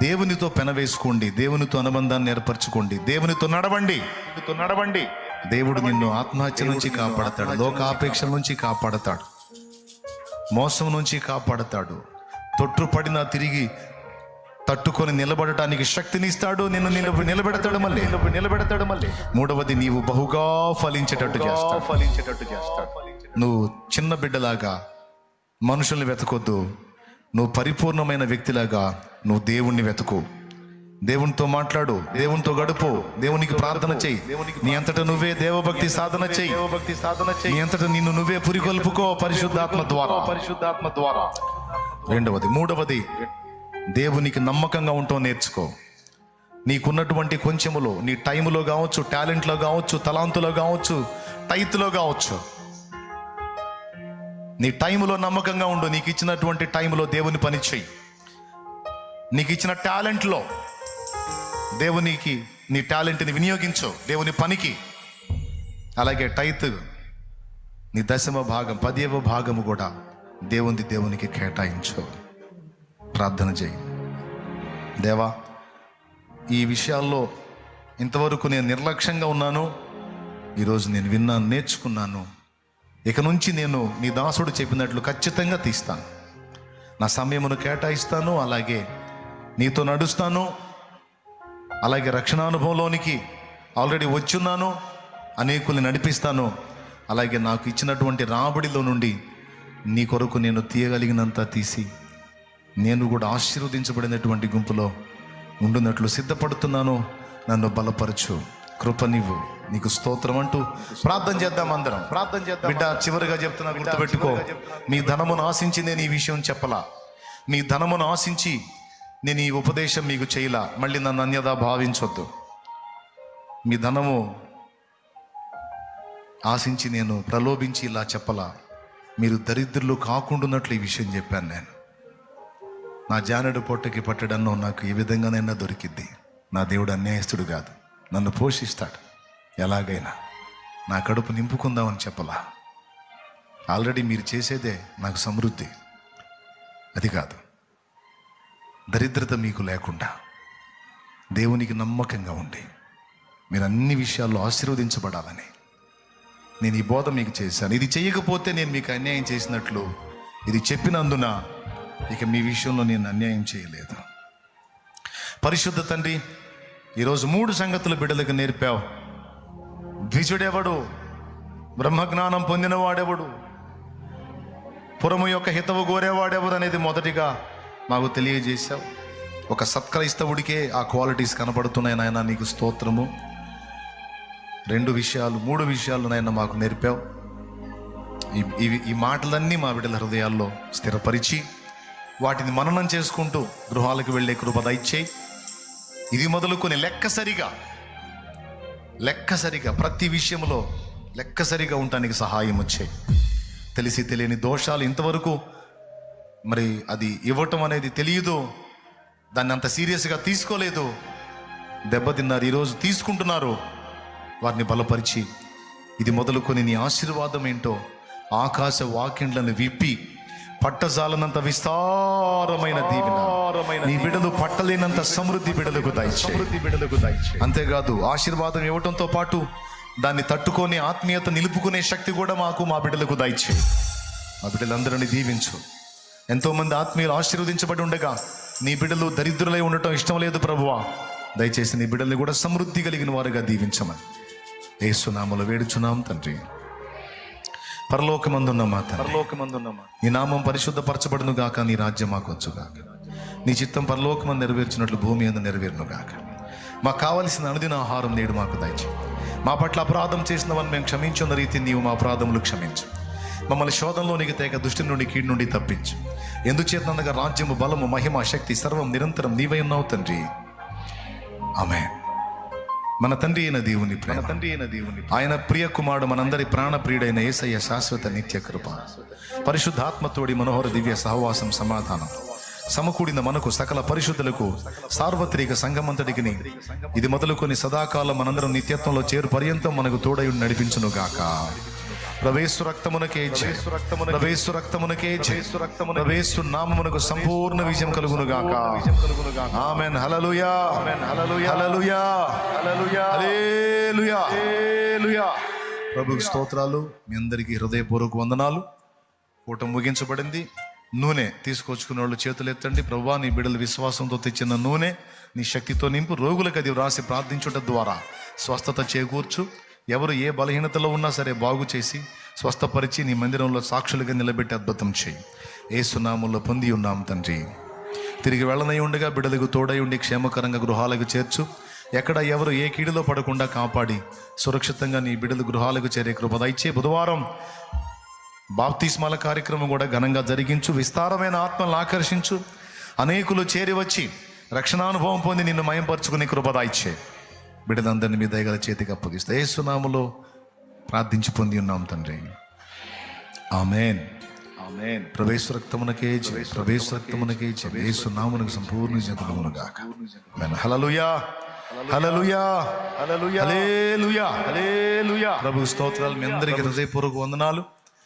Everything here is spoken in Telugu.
దేవునితో పెనవేసుకోండి, దేవునితో అనుబంధాన్ని ఏర్పరచుకోండి, దేవునితో నడవండి. దేవుడు నిన్ను ఆత్మహత్య నుంచి కాపాడతాడు, లోకాపేక్ష నుంచి కాపాడతాడు, మోసం నుంచి కాపాడతాడు, తొట్టుపడినా తిరిగి తట్టుకొని నిలబడటానికి శక్తినిస్తాడు, నిన్ను నిలబెడతాడు మళ్ళీ. మూడవది, నీవు బహుగా ఫలించేటట్టు చేస్తాడు. నువ్వు చిన్న బిడ్డలాగా మనుషుల్ని వెతకొద్దు, నువ్వు పరిపూర్ణమైన వ్యక్తిలాగా నువ్వు దేవుణ్ణి వెతుకు, దేవునితో మాట్లాడు, దేవునితో గడుపు, దేవునికి ప్రార్థన చెయ్యి, నీ అంతటా నువ్వే దేవభక్తి సాధన చెయ్యి, నీ అంతటా నిన్ను నువ్వే పురికొల్పుకో పరిశుద్ధాత్మ ద్వారా. మూడవది, దేవునికి నమ్మకంగా ఉంటావు నేర్చుకో. నీకున్నటువంటి కొంచెములో, నీ టైములో కావచ్చు, టాలెంట్లో కావచ్చు, తలాంతులో కావచ్చు, టైత్లో కావచ్చు, నీ టైములో నమ్మకంగా ఉండు. నీకు ఇచ్చినటువంటి టైములో దేవుని పని చెయ్యి. నీకు ఇచ్చిన టాలెంట్లో దేవునికి నీ టాలెంట్ని వినియోగించు దేవుని పనికి. అలాగే టైత్, నీ 10వ భాగం 10వ భాగము కూడా దేవునికి కేటాయించు. ప్రార్థన చేయి. దేవా, ఈ విషయాల్లో ఇంతవరకు నేను నిర్లక్ష్యంగా ఉన్నాను, ఈరోజు నేను విన్నాను, నేర్చుకున్నాను. ఇక నుంచి నేను నీ దాసుడు చెప్పినట్లు ఖచ్చితంగా తీస్తాను, నా సమయమును కేటాయిస్తాను, అలాగే నీతో నడుస్తాను, అలాగే రక్షణానుభవంలోనికి ఆల్రెడీ వచ్చున్నాను, అనేకుల్ని నడిపిస్తాను. అలాగే నాకు ఇచ్చినటువంటి రాబడిలో నుండి నీ కొరకు నేను తీయగలిగినంత తీసి నేను కూడా ఆశీర్వదించబడినటువంటి గుంపులో ఉండునట్లు సిద్ధపడుతున్నాను. నన్ను బలపరచు, కృపనివ్వు, నీకు స్తోత్రం అంటూ ప్రార్థన చేద్దాం అందరం. బిడ్డ, చివరిగా చెప్తున్నా, గుర్తుపెట్టుకో, మీ ధనమును ఆశించి నేను ఈ విషయం చెప్పలా, మీ ధనమును ఆశించి నేను ఈ ఉపదేశం మీకు చేయలా. మళ్ళీ నన్ను అన్యదా భావించొద్దు. మీ ధనము ఆశించి నేను ప్రలోభించి ఇలా చెప్పలా. మీరు దరిద్రులు కాకుండాన్నట్లు ఈ విషయం చెప్పాను. నేను నా జానెడు పొట్టకి పట్టడన్నో నాకు ఏ విధంగానైనా దొరికిద్ది. నా దేవుడు అన్యాయస్తుడు కాదు, నన్ను పోషిస్తాడు. ఎలాగైనా నా కడుపు నింపుకుందామని చెప్పలా. ఆల్రెడీ మీరు చేసేదే నాకు సమృద్ధి. అది కాదు, దరిద్రత మీకు లేకుండా దేవునికి నమ్మకంగా ఉండి మీరు అన్ని విషయాల్లో ఆశీర్వదించబడాలని నేను ఈ బోధ మీకు చేశాను. ఇది చేయకపోతే నేను మీకు అన్యాయం చేసినట్లు, ఇది చెప్పినందున ఇక మీ విషయంలో నేను అన్యాయం చేయలేదు. పరిశుద్ధ తండ్రి, ఈరోజు 3 సంగతులు బిడ్డలకు నేర్పావు. ద్విజుడెవడు, బ్రహ్మజ్ఞానం పొందినవాడెవడు, పురము యొక్క హితవు కోరేవాడెవడు అనేది మొదటిగా మాకు తెలియజేశావు. ఒక సత్క్రైస్తవుడికే ఆ క్వాలిటీస్ కనబడుతున్నాయి నాయన, నీకు స్తోత్రము. 3 విషయాలు నాయన మాకు నేర్పావు. ఈ మాటలన్నీ మా బిడ్డల హృదయాల్లో స్థిరపరిచి వాటిని మననం చేసుకుంటూ గృహాలకు వెళ్ళే కృప దయచేయి. ఇది మొదలుకొని లెక్కసరిగా ప్రతి విషయంలో లెక్కసరిగా ఉండటానికి సహాయం వచ్చాయి. తెలిసి తెలియని దోషాలు ఇంతవరకు మరి అది ఇవ్వటం అనేది తెలియదు, దాన్ని అంత సీరియస్గా తీసుకోలేదు, దెబ్బతిన్నారు. ఈరోజు తీసుకుంటున్నారు. వారిని బలపరిచి ఇది మొదలుకొని నీ ఆశీర్వాదం ఏంటో ఆకాశ వాకిండ్లను విప్పి పట్టజాలనంత విస్తారమైన దీవెన నీ బిడ్డలు పట్టలేనంత సమృద్ధి బిడ్డలకు దయచేయి. అంతేకాదు, ఆశీర్వాదం ఇవ్వటంతో పాటు దాన్ని తట్టుకొని ఆత్మీయత నిలుపుకునే శక్తి కూడా మా బిడ్డలకు దయచేయి. మా బిడ్డలందరినీ దీవించు. ఎంతోమంది ఆత్మీయులు ఆశీర్వదించబడి ఉండగా నీ బిడ్డలు దరిద్రులై ఉండటం ఇష్టం లేదు ప్రభువా. దయచేసి నీ బిడ్డల్ని కూడా సమృద్ధి కలిగిన వారుగా దీవించమని యేసు నామములో వేడుచున్నాం తండ్రి. పరలోకమందున్న మా తండ్రి, నీ నామం పరిశుద్ధపరచబడును గాక, నీ రాజ్యం మాకు వచ్చుగాక, నీ చిత్తం పరలోకమందు నెరవేర్చినట్లు భూమి అందు నెరవేరును గాక. మాకు కావలసిన అనుదిన ఆహారం నేడు మాకు దయచేయి. మా పట్ల అపరాధం చేసిన వారిని మేము క్షమించున్న రీతి నీవు మా అపరాధములు క్షమించు. మమ్మల్ని శోధనలోనికి తేక దుష్టి నుండి కీడు నుండి తప్పించు. ఎందుచేతనగా రాజ్యము, బలము, మహిమ, శక్తి సర్వం నిరంతరం నీవై ఉన్నావు తండ్రి. ఆమేన్. మన తండ్రి అయిన దేవుని ప్రేమ, ఆయన ప్రియ కుమారుడు, మనందరి ప్రాణ ప్రియుడైన యేసయ్య శాశ్వత నిత్య కృప, పరిశుద్ధాత్మతోడి మనోహర దివ్య సహవాసం, సమాధానం సమకూడిన మనకు సకల పరిశుద్ధులకు సార్వత్రిక సంఘమంతటికి ఇది మొదలుకొని సదాకాలం మనందరం నిత్యత్వంలో చేరు పర్యంతం మనకు తోడై నడిపించును గాక. ప్రవేశ రక్తమునకే జయ, ప్రవేశ రక్తమునకే జయ, ప్రవేశ నామమునకు సంపూర్ణ విజయం కలుగును గాక. ఆమేన్. హల్లెలూయా, హల్లెలూయా, హల్లెలూయా. ప్రభువుకి స్తోత్రాలు. మీ అందరికీ హృదయపూర్వక వందనాలు. పూట ముగించబడింది. నూనె తీసుకొచ్చుకునే వాళ్ళు చేతులు ఎత్తండి. ప్రభువా, నీ బిడ్డలు విశ్వాసంతో తెచ్చిన నూనె నీ శక్తితో నింపు. రోగులకు అది వ్రాసి ప్రార్థించుట ద్వారా స్వస్థత చేకూర్చు. ఎవరు ఏ బలహీనతలో ఉన్నా సరే బాగు చేసి స్వస్థపరిచి నీ మందిరంలో సాక్షులుగా నిలబెట్టి అద్భుతం చేయి. యేసు నామములో పొంది ఉన్నాం తండ్రి. తిరిగి వెళ్ళనై ఉండగా బిడ్డలకు తోడై ఉండి క్షేమకరంగా గృహాలకు చేర్చు. ఎక్కడ ఎవరు ఏ కీడులో పడకుండా కాపాడి సురక్షితంగా నీ బిడ్డలు గృహాలకు చేరే కృప దయచే. బుధవారం బాప్తిస్మాల కార్యక్రమం కూడా ఘనంగా జరిగించు. విస్తారమైన ఆత్మలను ఆకర్షించు. అనేకులు చేరి వచ్చి రక్షణానుభవం పొంది నిన్ను మయంపరుచుకునే కృప దయచే. బిడ్డలందరినీ మీ దయగల చేతికి అప్పగిస్తే యేసు నామములో ప్రార్థించి పొంది ఉన్నాం తండ్రి. ఆమేన్. ఆమేన్. ప్రవేశ రక్తమునకే జయ, ప్రవేశ రక్తమునకే జయ. యేసు నామమునకు సంపూర్ణ విజయం కలుగును గాక. ఆమేన్. హల్లెలూయా, హల్లెలూయా, హల్లెలూయా, హల్లెలూయా. ప్రభు స్తోత్రాలు. మీ అందరికీ హృదయపూర్వక వందనాలు.